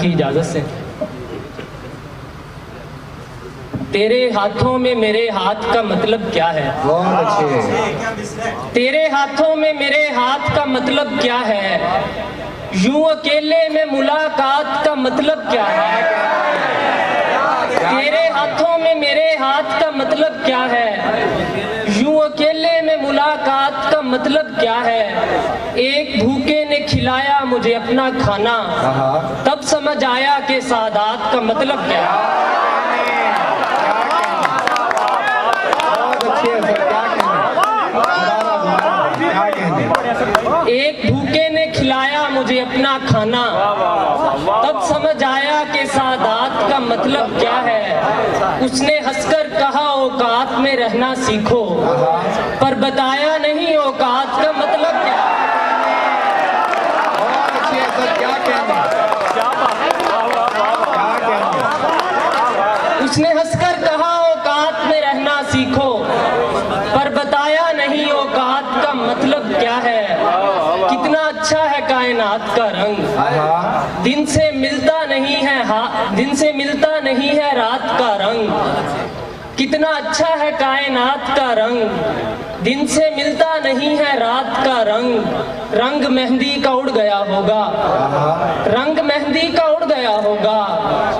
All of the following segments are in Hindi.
की इजाजत से। तेरे हाथों में मेरे हाथ का मतलब क्या है? बहुत अच्छे। तेरे हाथों में मेरे हाथ का मतलब क्या है? यूं अकेले में मुलाकात का मतलब क्या है? तेरे हाथों में मेरे हाथ का मतलब क्या है? यूं अकेले में मुलाकात का मतलब क्या है? एक भूखे ने खिलाया मुझे अपना खाना, तब समझ आया कि सादात का मतलब क्या है। एक भूखे ने खिलाया मुझे अपना खाना, तब समझ आया कि सादात का मतलब क्या है। उसने हंसकर कहा औकात में रहना सीखो, पर बताया नहीं औकात का मतलब क्या है। उसने हंसकर कहा औकात में रहना सीखो, पर बताया नहीं औकात का मतलब क्या है। कितना अच्छा है कायनात का रंग, दिन से मिलता नहीं है, दिन से मिलता नहीं है रात का रंग। कितना अच्छा है कायनात का रंग, दिन से मिलता नहीं है रात का रंग। रंग मेहंदी का उड़ गया होगा, रंग मेहंदी का उड़ गया होगा,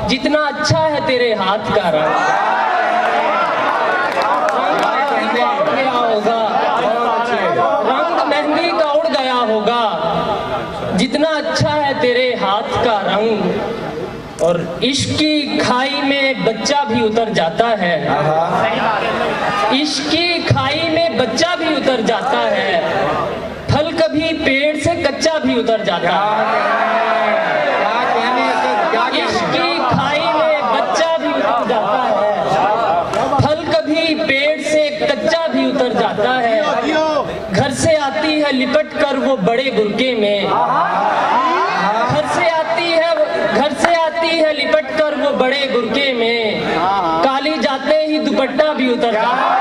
जितना अच्छा है तेरे हाथ का रंग। जितना अच्छा है तेरे हाथ का रंग। और इश्क की खाई में बच्चा भी उतर जाता है, इश्क की खाई में बच्चा भी उतर जाता है, फल कभी पेड़ से कच्चा भी उतर जाता है। इश्क की खाई में बच्चा भी उतर जाता है, फल कभी पेड़ से कच्चा भी उतर जाता है। घर से आती है लिपट कर वो बड़े बुर्के में, घर से आती है लिपट कर वो बड़े बुर्के में, काली जाते ही दुपट्टा भी उतर जाता है।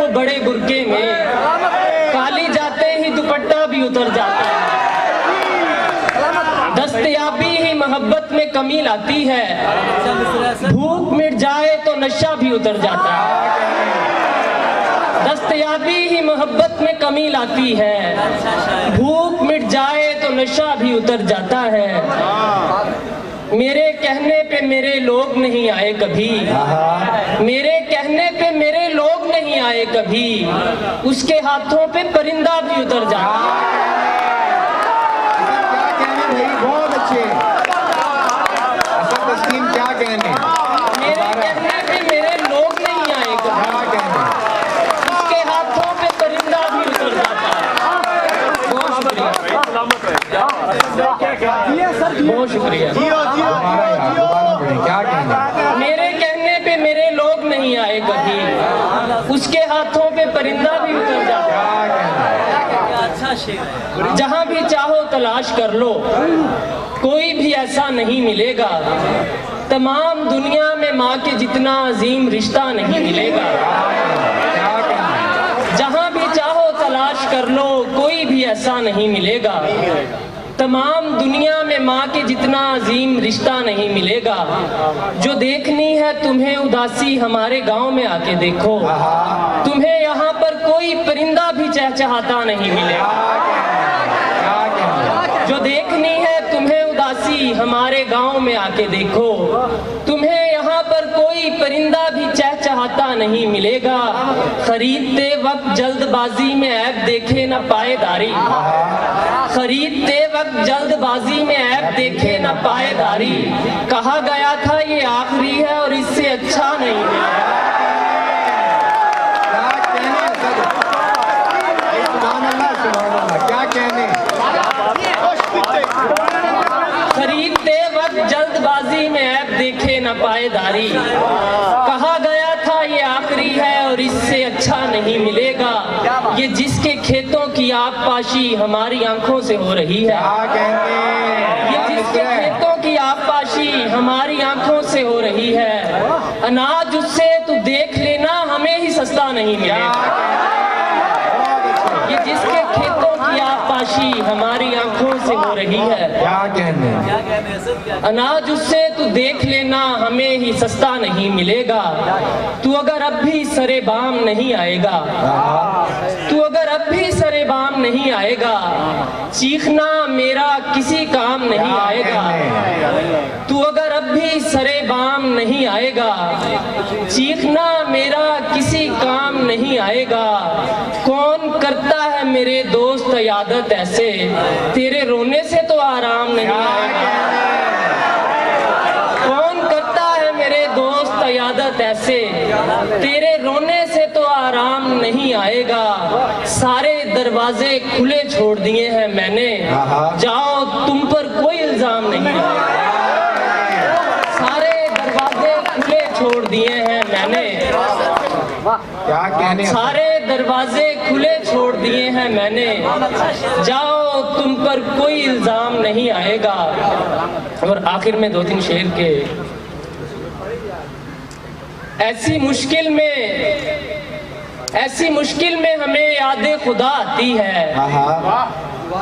बड़े बुर्के में काली जाते ही दुपट्टा भी उतर जाता है। दस्तयाबी ही मोहब्बत में कमी लाती है, भूख मिट जाए तो नशा भी उतर जाता है। दस्तयाबी ही मोहब्बत में कमी लाती है, भूख मिट जाए तो नशा भी उतर जाता है। मेरे कहने पे मेरे लोग नहीं आए कभी, मेरे कहने पे मेरे लोग नहीं आए कभी, उसके हाथों पे परिंदा भी उतर जाता है। बहुत अच्छे। क्या कहने? मेरे कहने पे मेरे लोग नहीं आए कभी, उसके हाथों पे परिंदा भी उतर जाता है। बहुत शुक्रिया। क्या कहने? मेरे कहने पे मेरे लोग नहीं आए कभी, उसके हाथों पे परिंदा भी उतर जाता है। जहां भी चाहो तलाश कर लो, कोई भी ऐसा नहीं मिलेगा, तमाम दुनिया में माँ के जितना अजीम रिश्ता नहीं मिलेगा। जहां भी चाहो तलाश कर लो, कोई भी ऐसा नहीं मिलेगा, तमाम दुनिया में माँ के जितना अजीम रिश्ता नहीं मिलेगा। जो देखनी है तुम्हें उदासी हमारे गांव में आके देखो, तुम्हें यहाँ पर कोई परिंदा भी चहचहाता नहीं मिलेगा। जो देखनी है तुम्हें उदासी हमारे गांव में आके देखो, तुम्हें यहाँ पर कोई परिंदा भी चहचहाता नहीं मिलेगा। खरीदते वक्त जल्दबाजी में ऐब देखे न पायदारी, खरीदते वक्त जल्दबाजी में ऐब देखे न पायदारी। कहा गया था ये आखिरी है और इससे अच्छा नहीं मिलेगा। क्या कहने? खरीदते वक्त जल्दबाजी में ऐब देखे न पायदारी। कहा गया था ये आखिरी है और इससे अच्छा नहीं मिलेगा। मिलेगा। ये जिसके खेतों की आबपाशी हमारी आंखों से हो रही है, क्या कहने ये जिसके खेतों की आबपाशी हमारी आंखों से हो रही है, अनाज उससे तू देख लेना हमें ही सस्ता नहीं मिलेगा। ये जिसके खेतों की आबपाशी हमारी आंखों से हो रही है, क्या कहने अनाज उससे तू देख लेना हमें ही सस्ता नहीं मिलेगा। तू अगर अब भी सरे बाम नहीं आएगा, तू अगर अब भी सरे बाम नहीं आएगा, चीखना मेरा किसी काम नहीं आएगा। तू अगर अब भी सरे बाम नहीं आएगा, चीखना मेरा किसी काम नहीं आएगा। कौन करता है मेरे दोस्त यादत ऐसे, तेरे रोने से तो आराम नहीं आएगा। कौन करता है मेरे दोस्त यादत ऐसे, तेरे रोने से तो आराम नहीं आएगा। सारे दरवाजे खुले छोड़ दिए हैं मैंने, जाओ तुम पर कोई इल्जाम नहीं आएगा। सारे दरवाजे खुले छोड़ दिए हैं मैंने, क्या कहने सारे दरवाजे खुले छोड़ दिए हैं मैंने, जाओ तुम पर कोई इल्जाम नहीं आएगा। और आखिर में 2-3 शेर के, ऐसी मुश्किल में हमें यादें खुदा आती है,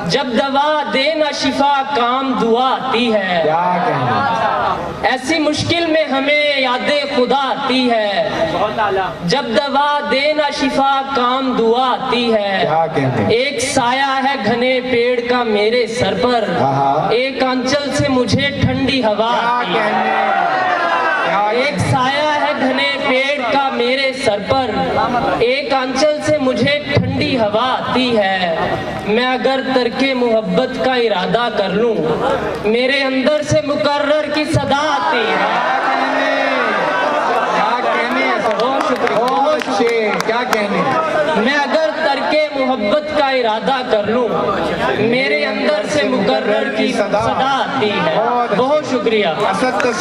जब दवा देना शिफा काम दुआ आती है। क्या कहने ऐसी मुश्किल में हमें यादें खुदा आती है, जब दवा देना शिफा काम दुआ आती है। क्या कहने एक साया है घने पेड़ का मेरे सर पर, एक आंचल से मुझे ठंडी हवा आती है। एक साया है घने पेड़ का मेरे सर पर, एक आंचल से मुझे ठंडी हवा आती है। मैं अगर तरके मोहब्बत का इरादा कर लूं, मेरे अंदर से मुकर्रर की सदा आती है। क्या कहने बहुत शुक्रिया। बहुत अच्छे क्या कहने मैं अगर तरके मोहब्बत का इरादा कर लूं, मेरे अंदर से मुकर्रर की सदा आती है। बहुत शुक्रिया। असद तस्कीर